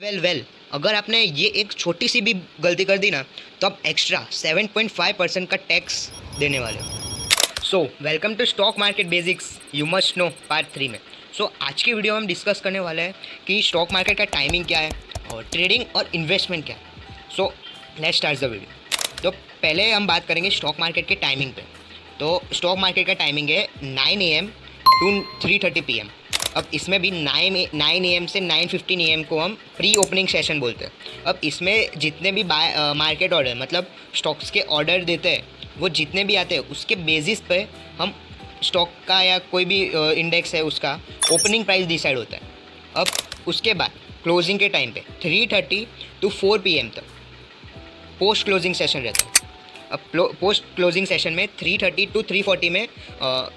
Well अगर आपने ये एक छोटी सी भी गलती कर दी ना तो आप एक्स्ट्रा 7.5% का टैक्स देने वाले हो। So welcome to stock market basics you must know part 3 में। आज की वीडियो में हम डिस्कस करने वाले हैं कि स्टॉक मार्केट का टाइमिंग क्या है और ट्रेडिंग और इन्वेस्टमेंट क्या है। So let's start the video. तो पहले हम बात करेंगे स्टॉक मार्केट के टाइमिंग पे। तो स्टॉक मार्केट का टाइमिंग है 9 AM टू 3:30 PM। अब इसमें भी 9 AM से 9:15 AM को हम प्री ओपनिंग सेशन बोलते हैं। अब इसमें जितने भी मार्केट ऑर्डर मतलब स्टॉक्स के ऑर्डर देते हैं वो जितने भी आते हैं उसके बेसिस पे हम स्टॉक का या कोई भी इंडेक्स है उसका ओपनिंग प्राइस डिसाइड होता है। अब उसके बाद क्लोजिंग के टाइम पे 3:30 टू 4 PM तक पोस्ट क्लोजिंग सेशन रहता है। अब पोस्ट क्लोजिंग सेशन में 3:30 टू 3:40 में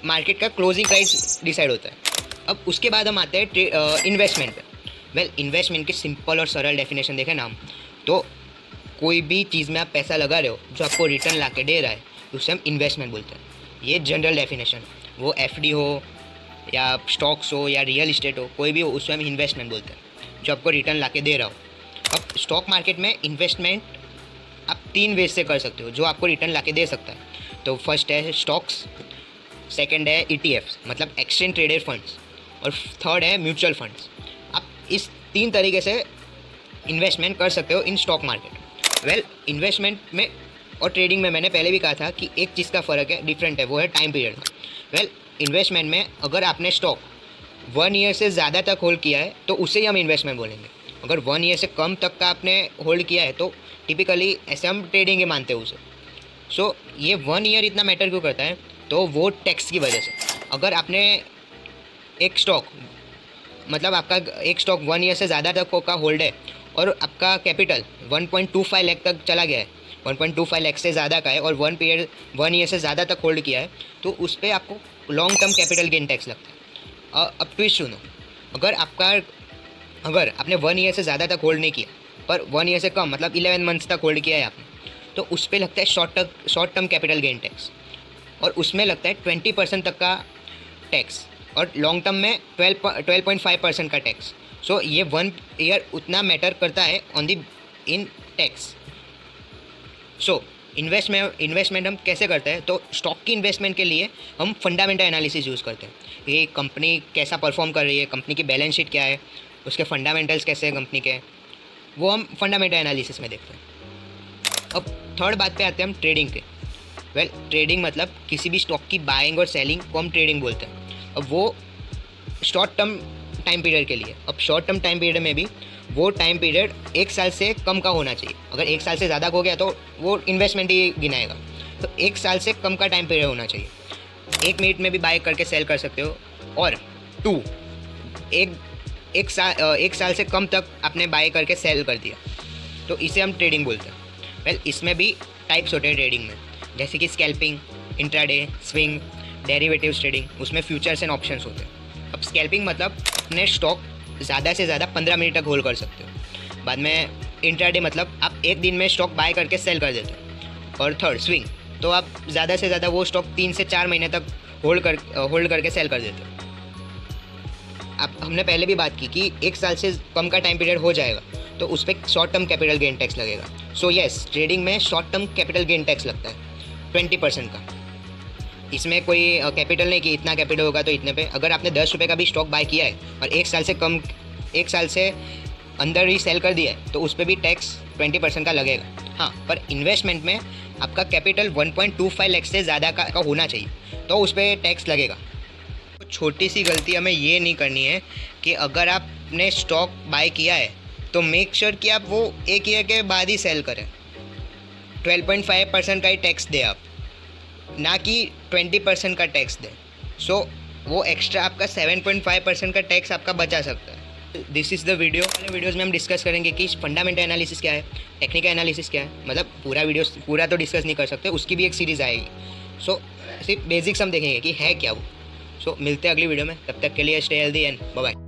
मार्केट का क्लोजिंग प्राइस डिसाइड होता है। अब उसके बाद हम आते हैं इन्वेस्टमेंट पे। इन्वेस्टमेंट की सिंपल और सरल डेफिनेशन देखें ना हम तो कोई भी चीज़ में आप पैसा लगा रहे हो जो आपको रिटर्न ला के दे रहा है उसे हम इन्वेस्टमेंट बोलते हैं। ये जनरल डेफिनेशन, वो FD हो या स्टॉक्स हो या रियल इस्टेट हो, कोई भी हो उसमें हम इन्वेस्टमेंट बोलते हैं जो आपको रिटर्न ला के दे रहा हो। अब स्टॉक मार्केट में इन्वेस्टमेंट आप 3 वेज से कर सकते हो जो आपको रिटर्न ला के दे सकता है। तो फर्स्ट है स्टॉक्स, सेकेंड है ETFs मतलब एक्सचेंज ट्रेडेड फंड्स, और थर्ड है म्यूचुअल फंड्स। आप इस 3 तरीके से इन्वेस्टमेंट कर सकते हो इन स्टॉक मार्केट। इन्वेस्टमेंट में और ट्रेडिंग में मैंने पहले भी कहा था कि एक चीज़ का फ़र्क है, डिफरेंट है, वो है टाइम पीरियड का। इन्वेस्टमेंट में अगर आपने स्टॉक 1 ईयर से ज़्यादा तक होल्ड किया है तो उसे ही हम इन्वेस्टमेंट बोलेंगे। अगर 1 ईयर से कम तक का आपने होल्ड किया है तो टिपिकली ऐसे हम ट्रेडिंग ही मानते हैं उसे। ये 1 ईयर इतना मैटर क्यों करता है, तो वो टैक्स की वजह से। अगर आपने एक स्टॉक मतलब आपका एक स्टॉक 1 ईयर से ज़्यादा तक का होल्ड है और आपका कैपिटल 1.25 लाख तक चला गया है, 1.25 लाख से ज़्यादा का है और 1 ईयर से ज़्यादा तक होल्ड किया है, तो उस पर आपको long term capital gain tax लगता है। अब ट्विस्ट सुनो, अगर आपने 1 ईयर से ज़्यादा तक होल्ड नहीं किया पर 1 ईयर से कम मतलब 11 मंथ्स तक होल्ड किया है आपने, तो उस पर लगता है short term capital gain tax, और उसमें लगता है 20% तक का टैक्स, और लॉन्ग टर्म में 12.5% का टैक्स। ये 1 ईयर उतना मैटर करता है इन टैक्स। इन्वेस्टमेंट हम कैसे करते हैं, तो स्टॉक की इन्वेस्टमेंट के लिए हम फंडामेंटल एनालिसिस यूज़ करते हैं। ये कंपनी कैसा परफॉर्म कर रही है, कंपनी की बैलेंस शीट क्या है, उसके फंडामेंटल्स कैसे हैं कंपनी के, वो हम फंडामेंटल एनालिसिस में देखते हैं। अब थर्ड बात पे आते हैं हम ट्रेडिंग के। ट्रेडिंग मतलब किसी भी स्टॉक की बाइंग और सेलिंग को हम ट्रेडिंग बोलते हैं। अब वो शॉर्ट टर्म टाइम पीरियड के लिए। अब शॉर्ट टर्म टाइम पीरियड में भी वो टाइम पीरियड 1 साल से कम का होना चाहिए। अगर 1 साल से ज़्यादा हो गया तो वो इन्वेस्टमेंट ही गिनाएगा। तो 1 साल से कम का टाइम पीरियड होना चाहिए। 1 मिनट में भी बाय करके सेल कर सकते हो, और 2 एक साल से कम तक आपने बाय करके सेल कर दिया, तो इसे हम ट्रेडिंग बोलते हैं। इसमें भी टाइप्स होते हैं ट्रेडिंग में, जैसे कि scalping, intraday, swing, derivatives trading, उसमें फ्यूचर्स एंड ऑप्शंस होते हैं। अब स्कैल्पिंग मतलब अपने स्टॉक ज़्यादा से ज़्यादा 15 मिनट तक होल्ड कर सकते हो। बाद में इंट्राडे मतलब आप एक दिन में स्टॉक बाय करके सेल कर देते हो। और थर्ड स्विंग, तो आप ज़्यादा से ज़्यादा वो स्टॉक 3 से 4 महीने तक होल्ड करके सेल कर देते हो। अब हमने पहले भी बात की कि 1 साल से कम का टाइम पीरियड हो जाएगा तो उस पर short term capital gain tax लगेगा। येस, ट्रेडिंग में short term capital gain tax लगता है 20% का। इसमें कोई कैपिटल नहीं कि इतना कैपिटल होगा तो इतने पे। अगर आपने 10 रुपये का भी स्टॉक बाय किया है और 1 साल से अंदर ही सेल कर दिया है तो उस पर भी टैक्स 20% का लगेगा। हाँ, पर इन्वेस्टमेंट में आपका कैपिटल 1.25 लाख से ज़्यादा का होना चाहिए तो उस पर टैक्स लगेगा। छोटी सी गलती हमें ये नहीं करनी है कि अगर आपने स्टॉक बाय किया है तो मेक श्योर कि आप वो 1 ईयर के बाद ही सेल करें। 12.5% का ही टैक्स दे आप, ना कि 20% का टैक्स दे। वो एक्स्ट्रा आपका 7.5% का टैक्स आपका बचा सकता है। This is the video. वाले वीडियोज़ में हम डिस्कस करेंगे कि फंडामेंटल एनालिसिस क्या है, टेक्निकल एनालिसिस क्या है, मतलब पूरा तो डिस्कस नहीं कर सकते, उसकी भी एक सीरीज़ आएगी। सिर्फ बेसिक्स हम देखेंगे कि है क्या वो। मिलते हैं अगली वीडियो में, तब तक के लिए stay healthy and bye bye.